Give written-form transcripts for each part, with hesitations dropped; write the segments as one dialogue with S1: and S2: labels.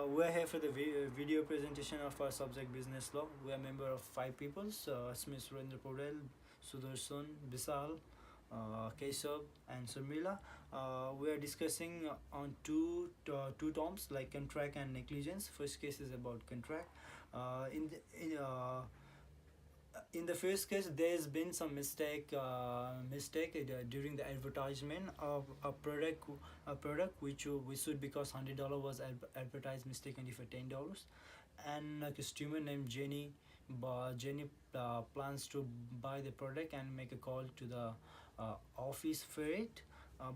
S1: We're here for the video presentation of our subject business law. We are member of 5 people: Smith, Surendra Paudel, Sudarshan, Bisal, Keshav, and Surmila. We are discussing on two terms like contract and negligence. First case is about contract. In the first case, there's been some mistake during the advertisement of a product which should be cost $100 was advertised mistakenly for $10, and a customer named Jenny. Jenny plans to buy the product and make a call to the office for it,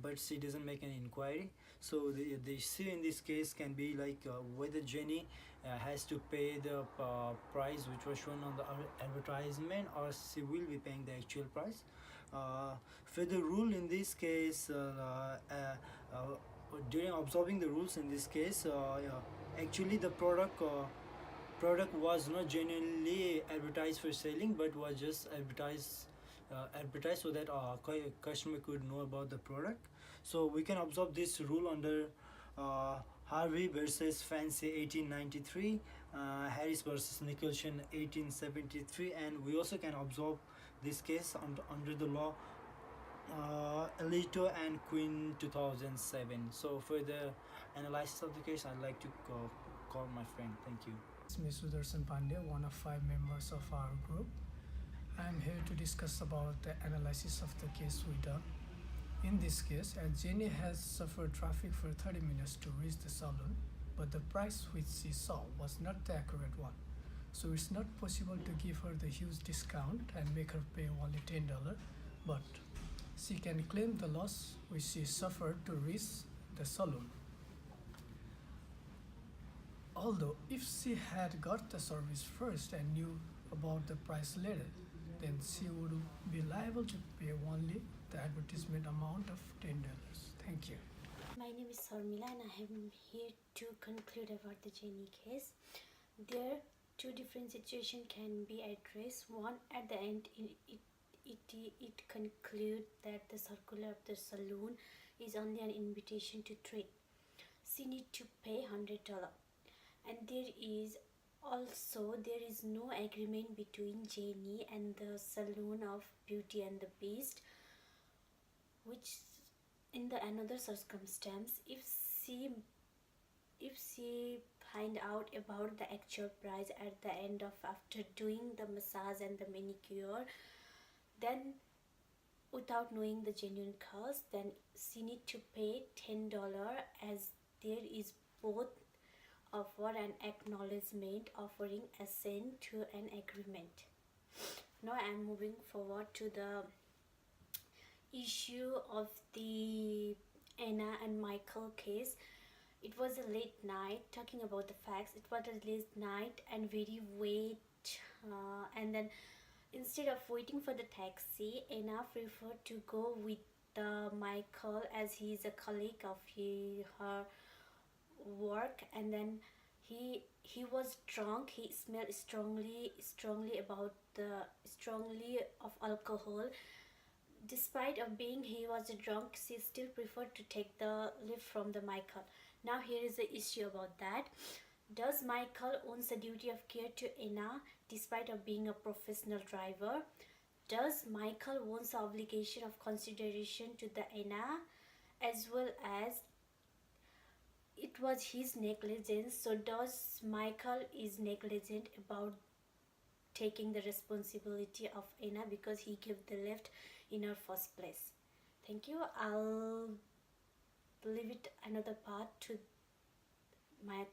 S1: but she doesn't make an inquiry. So the issue in this case can be like whether Jenny has to pay the price which was shown on the advertisement, or she will be paying the actual price. For the rule in this case, during observing the rules in this case, actually the product was not genuinely advertised for selling, but was just advertised so that customer could know about the product. So we can observe this rule under Harvey versus Fancy 1893, Harris versus Nicholson 1873, and we also can observe this case under the law Alito and Quinn 2007. So for the analysis of the case, I'd like to call my friend. Thank you.
S2: It's me, Sudarshan Pandey, one of 5 members of our group. I'm here to discuss about the analysis of the case we done. In this case, Jenny has suffered traffic for 30 minutes to reach the salon, but the price which she saw was not the accurate one. So it's not possible to give her the huge discount and make her pay only $10, but she can claim the loss which she suffered to reach the salon. Although if she had got the service first and knew about the price later, then she would be liable to pay only the advertisement amount of $10. Thank you.
S3: My name is Surmila and I am here to conclude about the Jenny case. There two different situations can be addressed. One, at the end it concludes that the circular of the saloon is only an invitation to trade. She need to pay $100, and there is no agreement between Jenny and the Saloon of Beauty and the Beast, which in the another circumstance, if she find out about the actual price at the end of after doing the massage and the manicure, then without knowing the genuine cost, then she need to pay $10, as there is both offer an acknowledgement offering assent to an agreement. Now I am moving forward to the issue of the Anna and Michael case. It was a late night. Talking about the facts, it was a late night and very wait, and then instead of waiting for the taxi, Anna preferred to go with Michael, as he is a colleague of her work, and then he was drunk. He smelled strongly of alcohol. Despite of being he was drunk, she still preferred to take the lift from the Michael. Now here is the issue about that. Does Michael owns the duty of care to Anna despite of being a professional driver? Does Michael owns the obligation of consideration to the Anna, as well as it was his negligence? So does Michael is negligent about taking the responsibility of Anna because he gave the lift in her first place? Thank you. I'll leave it another part to my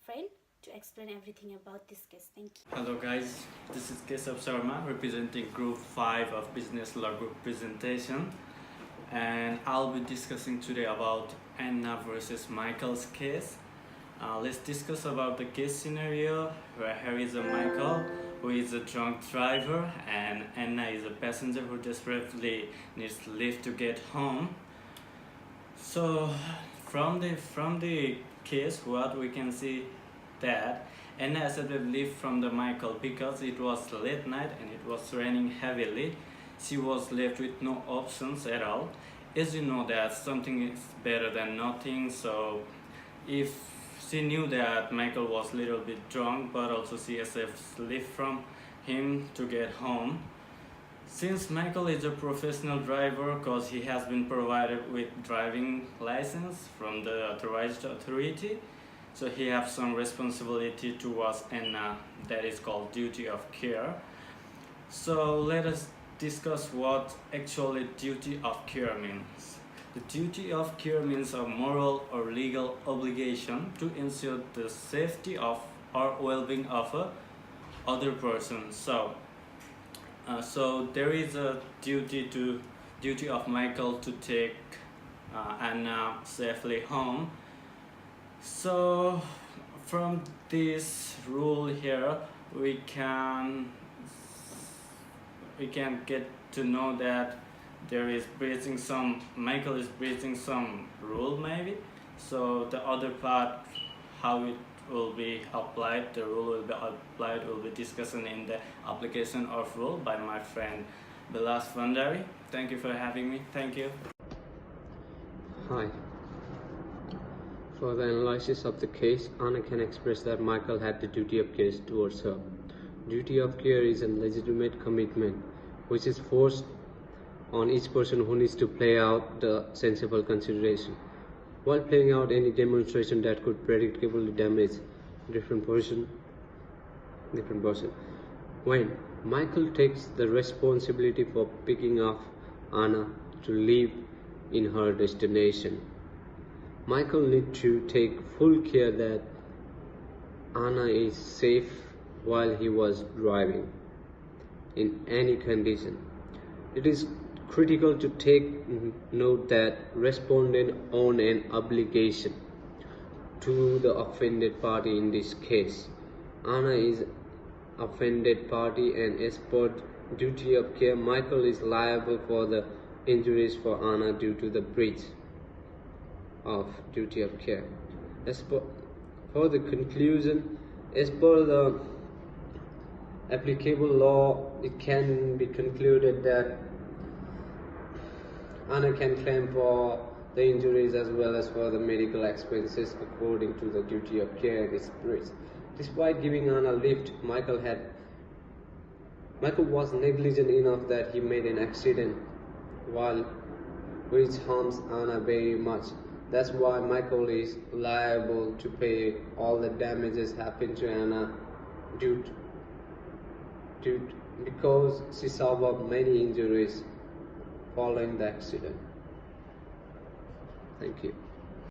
S3: friend to explain everything about this case. Thank you.
S4: Hello guys, this is Keshav Sharma representing Group 5 of Business Law Group presentation, and I'll be discussing today about Anna versus Michael's case. Let's discuss about the case scenario where here is a Michael who is a drunk driver and Anna is a passenger who desperately needs lift to get home. So from the case, what we can see that Anna accepted lift from the Michael because it was late night and it was raining heavily. She was left with no options at all. As you know that something is better than nothing, so if she knew that Michael was a little bit drunk, but also she accepts leave from him to get home. Since Michael is a professional driver because he has been provided with driving license from the authorized authority, so he has some responsibility towards Anna, that is called duty of care. So let us discuss what actually duty of care means. The duty of care means a moral or legal obligation to ensure the safety of or well-being of a other person. So there is a duty of Michael to take Anna safely home. So from this rule here, we can get to know that Michael is breaching some rule maybe. So the other part, how it will be applied, the rule will be applied, will be discussed in the application of rule by my friend Bilas Vandari. Thank you for having me. Thank you.
S5: Hi. For the analysis of the case, Anna can express that Michael had the duty of care towards her. Duty of care is a legitimate commitment which is forced on each person who needs to play out the sensible consideration. While playing out any demonstration that could predictably damage different person. When Michael takes the responsibility for picking up Anna to leave in her destination, Michael needs to take full care that Anna is safe while he was driving in any condition. It is critical to take note that respondent own an obligation to the offended party in this case. Anna is offended party, and as per duty of care, Michael is liable for the injuries for Anna due to the breach of duty of care. For the conclusion, as per the applicable law, it can be concluded that Anna can claim for the injuries as well as for the medical expenses according to the duty of care and its breach. Despite giving Anna a lift, Michael was negligent enough that he made an accident which harms Anna very much. That's why Michael is liable to pay all the damages happened to Anna because she suffered many injuries following the accident. Thank you.